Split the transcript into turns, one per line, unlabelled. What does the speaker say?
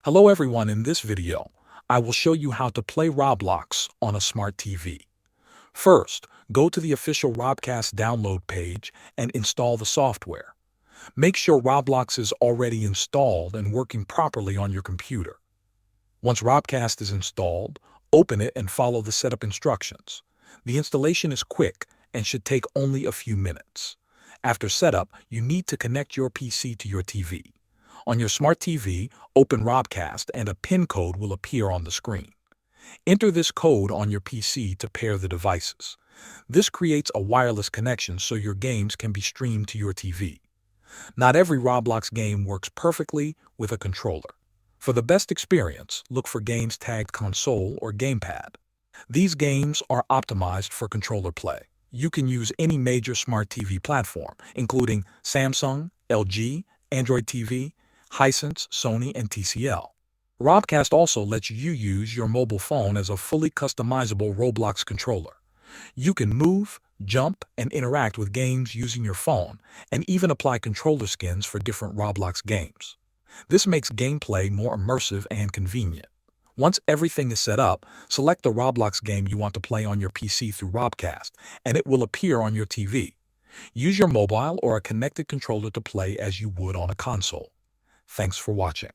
Hello everyone, in this video, I will show you how to play Roblox on a smart TV. First, go to the official Robcast download page and install the software. Make sure Roblox is already installed and working properly on your computer. Once Robcast is installed, open it and follow the setup instructions. The installation is quick and should take only a few minutes. After setup, you need to connect your PC to your TV. On your smart TV, open Robcast and a PIN code will appear on the screen. Enter this code on your PC to pair the devices. This creates a wireless connection so your games can be streamed to your TV. Not every Roblox game works perfectly with a controller. For the best experience, look for games tagged console or gamepad. These games are optimized for controller play. You can use any major smart TV platform, including Samsung, LG, Android TV, Hisense, Sony, and TCL. Robcast also lets you use your mobile phone as a fully customizable Roblox controller. You can move, jump, and interact with games using your phone, and even apply controller skins for different Roblox games. This makes gameplay more immersive and convenient. Once everything is set up, select the Roblox game you want to play on your PC through Robcast, and it will appear on your TV. Use your mobile or a connected controller to play as you would on a console. Thanks for watching.